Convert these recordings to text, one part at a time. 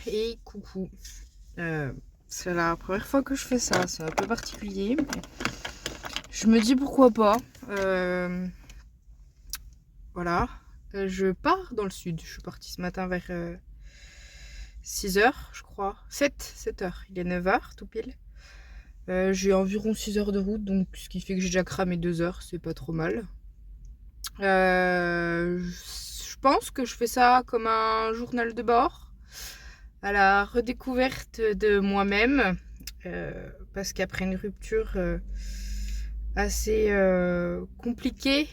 Et coucou. C'est la première fois que je fais ça, c'est un peu particulier. Mais je me dis pourquoi pas. Voilà. Je pars dans le sud. Je suis partie ce matin vers 6h, je crois. 7h. Il est 9h, tout pile. J'ai environ 6 heures de route, donc ce qui fait que j'ai déjà cramé 2 heures, c'est pas trop mal. Je pense que je fais ça comme un journal de bord, à la redécouverte de moi-même, parce qu'après une rupture assez compliquée,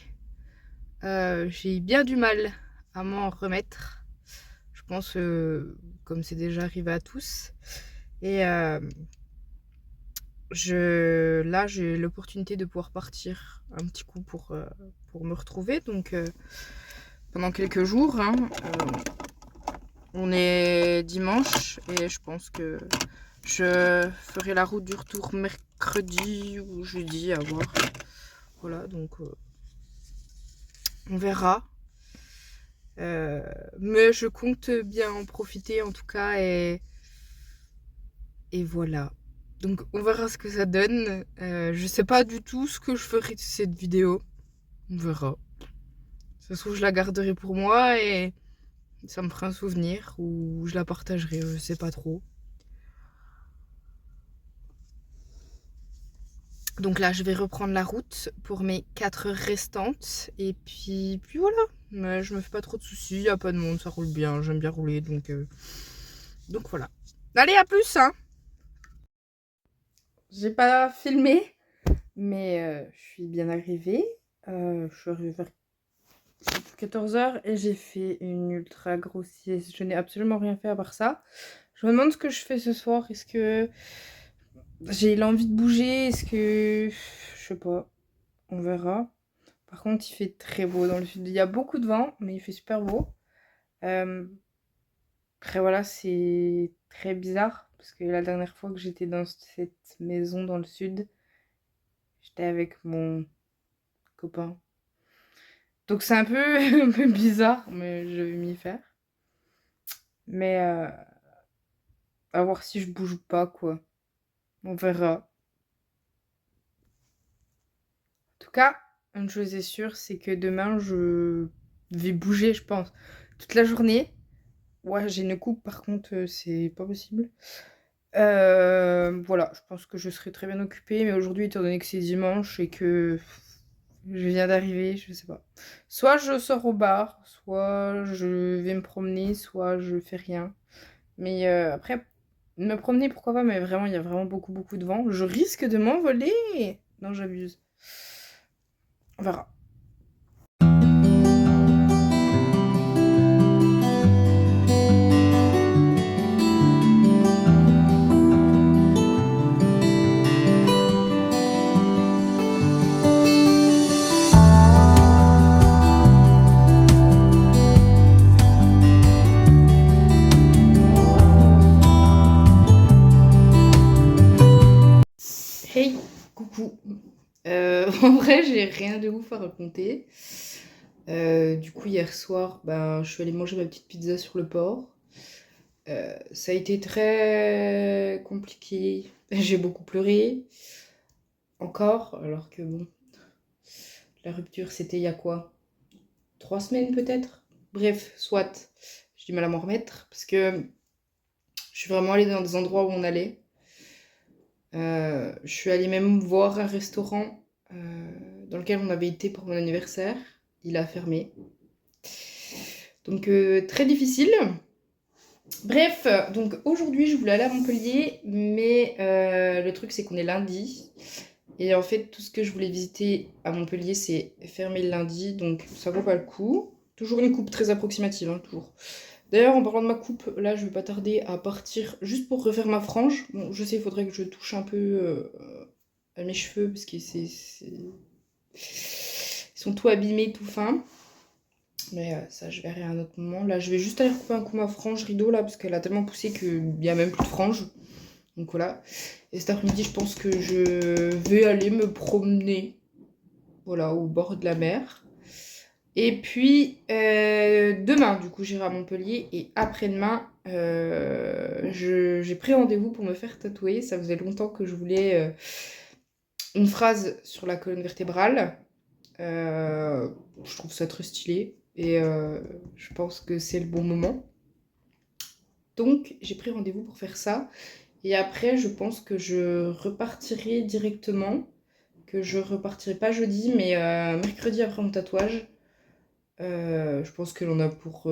j'ai bien du mal à m'en remettre. Je pense comme c'est déjà arrivé à tous. Et là, j'ai l'opportunité de pouvoir partir un petit coup pour me retrouver. Donc, pendant quelques jours, hein, on est dimanche et je pense que je ferai la route du retour mercredi ou jeudi, à voir. Voilà, donc on verra. Mais je compte bien en profiter en tout cas et voilà. Donc on verra ce que ça donne. Je sais pas du tout ce que je ferai de cette vidéo. On verra. Ça se trouve je la garderai pour moi et ça me fera un souvenir ou je la partagerai, je sais pas trop. Donc là je vais reprendre la route pour mes 4 heures restantes et puis voilà. Mais je me fais pas trop de soucis, y a pas de monde, ça roule bien, j'aime bien rouler donc voilà. Allez, à plus hein. J'ai pas filmé mais je suis bien arrivée. Je suis arrivée vers 14h et j'ai fait une ultra grosse sieste. Je n'ai absolument rien fait à part ça. Je me demande ce que je fais ce soir. Est-ce que j'ai l'envie de bouger? Est-ce que... Je sais pas. On verra. Par contre, il fait très beau dans le sud. Il y a beaucoup de vent, mais il fait super beau. Après, voilà, c'est très bizarre. Parce que la dernière fois que j'étais dans cette maison dans le sud, j'étais avec mon copain. Donc c'est un peu, un peu bizarre, mais je vais m'y faire. Mais à voir si je bouge ou pas, quoi. On verra. En tout cas, une chose est sûre, c'est que demain, je vais bouger, je pense, toute la journée. Ouais, j'ai une coupe, par contre, c'est pas possible. Voilà, je pense que je serai très bien occupée. Mais aujourd'hui, étant donné que c'est dimanche et que je viens d'arriver, je sais pas. Soit je sors au bar, soit je vais me promener, soit je fais rien. Mais après, me promener, pourquoi pas, mais vraiment, il y a vraiment beaucoup, beaucoup de vent. Je risque de m'envoler. Non, j'abuse. On verra. Hey, coucou. En vrai, j'ai rien de ouf à raconter. Du coup, hier soir, ben, je suis allée manger ma petite pizza sur le port. Ça a été très compliqué. J'ai beaucoup pleuré. Encore, alors que bon, la rupture, c'était il y a quoi? 3 semaines peut-être? Bref, soit. J'ai du mal à m'en remettre parce que je suis vraiment allée dans des endroits où on allait. Je suis allée même voir un restaurant dans lequel on avait été pour mon anniversaire. Il a fermé. Donc très difficile. Bref, donc aujourd'hui je voulais aller à Montpellier, mais le truc c'est qu'on est lundi. Et en fait tout ce que je voulais visiter à Montpellier c'est fermé le lundi, donc ça vaut pas le coup. Toujours une coupe très approximative, hein, toujours. D'ailleurs en parlant de ma coupe, là je vais pas tarder à partir juste pour refaire ma frange. Bon, je sais, il faudrait que je touche un peu à mes cheveux parce qu'ils sont tout abîmés, tout fins. Mais ça, je verrai à un autre moment. Là, je vais juste aller couper un coup ma frange rideau, là, parce qu'elle a tellement poussé qu'il n'y a même plus de frange. Donc voilà. Et cet après-midi, je pense que je vais aller me promener, voilà, au bord de la mer. Et puis, demain, du coup, j'irai à Montpellier. Et après-demain, J'ai pris rendez-vous pour me faire tatouer. Ça faisait longtemps que je voulais une phrase sur la colonne vertébrale. Je trouve ça très stylé et je pense que c'est le bon moment. Donc j'ai pris rendez-vous pour faire ça. Et après, je pense que je repartirai directement. Que je repartirai pas jeudi, mais mercredi après mon tatouage. Je pense que l'on a pour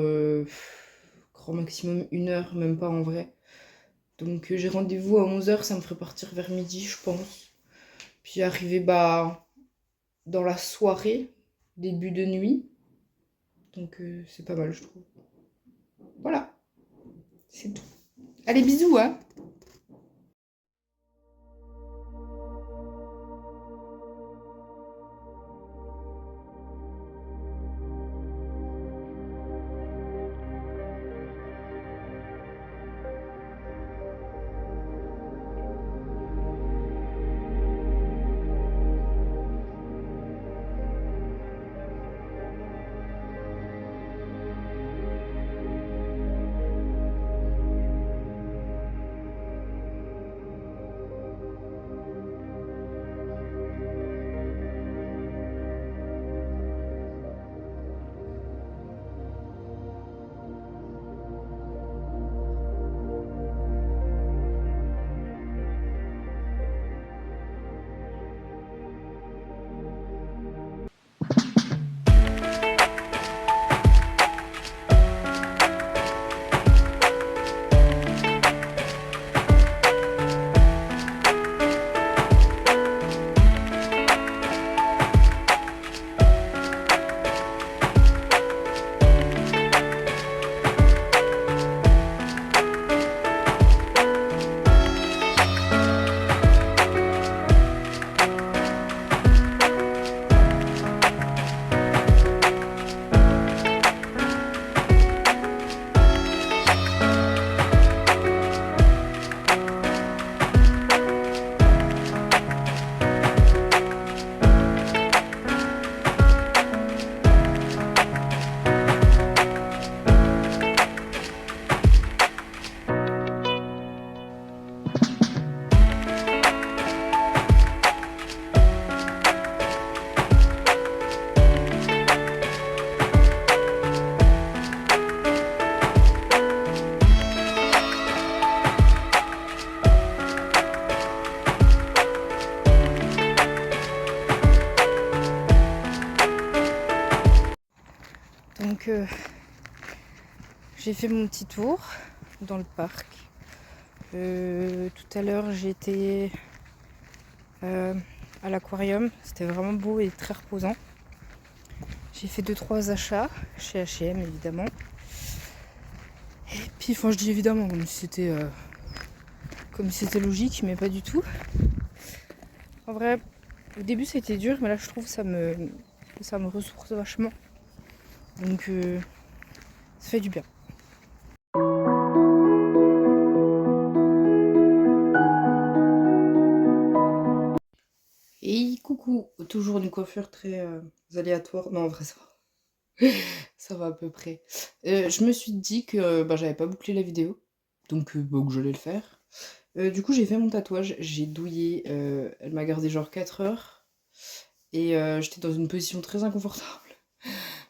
grand maximum 1 heure, même pas en vrai. Donc j'ai rendez-vous à 11 h, ça me ferait partir vers midi, je pense. Puis arriver dans la soirée, début de nuit. Donc c'est pas mal, je trouve. Voilà, c'est tout. Allez, bisous, hein! Donc j'ai fait mon petit tour dans le parc. Tout à l'heure j'étais à l'aquarium, c'était vraiment beau et très reposant. J'ai fait 2-3 achats chez H&M évidemment. Et puis enfin je dis évidemment comme si c'était logique, mais pas du tout. En vrai, au début c'était dur, mais là je trouve que ça me ressource vachement. Donc ça fait du bien. Et coucou, toujours une coiffure très aléatoire. Non, en vrai, ça va. Ça va à peu près. Je me suis dit que j'avais pas bouclé la vidéo, donc que j'allais le faire. Du coup, j'ai fait mon tatouage, j'ai douillé. Elle m'a gardé genre 4 heures. Et j'étais dans une position très inconfortable.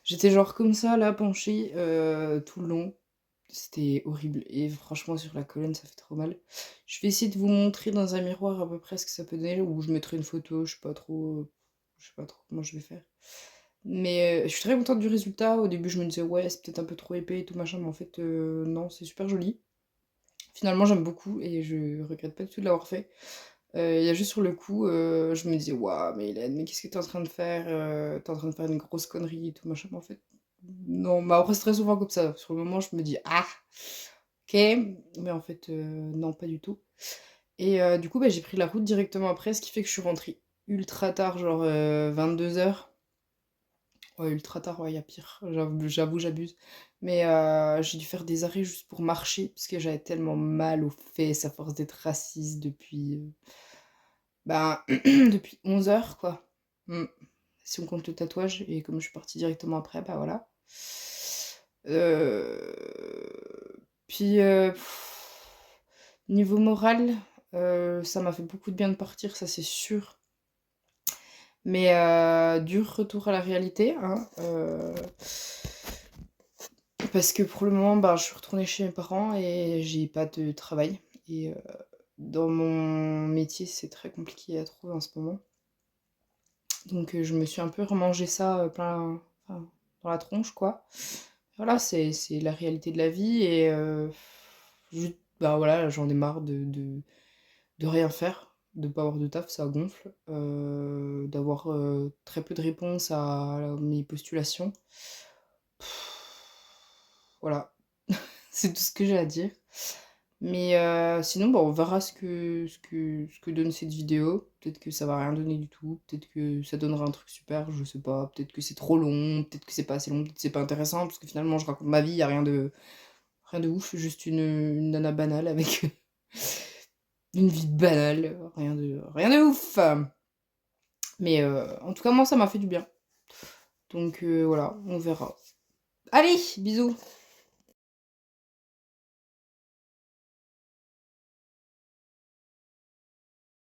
J'étais genre comme ça, là, penchée tout le long. C'était horrible. Et franchement, sur la colonne, ça fait trop mal. Je vais essayer de vous montrer dans un miroir à peu près ce que ça peut donner, ou je mettrai une photo, je sais pas trop comment je vais faire. Mais je suis très contente du résultat. Au début, je me disais, ouais, c'est peut-être un peu trop épais et tout machin, mais en fait, non, c'est super joli. Finalement, j'aime beaucoup et je regrette pas du tout de l'avoir fait. Il y a juste sur le coup, je me disais, waouh, mais Hélène, mais qu'est-ce que t'es en train de faire? T'es en train de faire une grosse connerie et tout machin, mais en fait, non, mais après, c'est très souvent comme ça. Sur le moment, je me dis, ah, ok, mais en fait, non, pas du tout. Et du coup, j'ai pris la route directement après, ce qui fait que je suis rentrée ultra tard, genre 22 h. Ouais, ultra tard, ouais, il y a pire. J'avoue, j'abuse. Mais j'ai dû faire des arrêts juste pour marcher, parce que j'avais tellement mal aux fesses à force d'être assise depuis 11 h, quoi. Mm. Si on compte le tatouage, et comme je suis partie directement après, voilà. Euh, Puis, niveau moral, ça m'a fait beaucoup de bien de partir, ça c'est sûr. Mais dur retour à la réalité, hein. Parce que pour le moment, bah, je suis retournée chez mes parents et j'ai pas de travail. Et dans mon métier, c'est très compliqué à trouver en ce moment. Donc je me suis un peu remangé ça enfin, dans la tronche, quoi. Voilà, c'est la réalité de la vie et bah voilà, j'en ai marre de rien faire, de pas avoir de taf, ça gonfle, d'avoir très peu de réponses à mes postulations. Voilà, c'est tout ce que j'ai à dire. Mais sinon, bah, on verra ce que donne cette vidéo. Peut-être que ça va rien donner du tout. Peut-être que ça donnera un truc super, je sais pas. Peut-être que c'est trop long. Peut-être que c'est pas assez long. Peut-être que c'est pas intéressant. Parce que finalement, je raconte ma vie. Y a rien de ouf. Juste une nana banale avec une vie banale. Rien de ouf. Mais en tout cas, moi, ça m'a fait du bien. Donc voilà, on verra. Allez, bisous!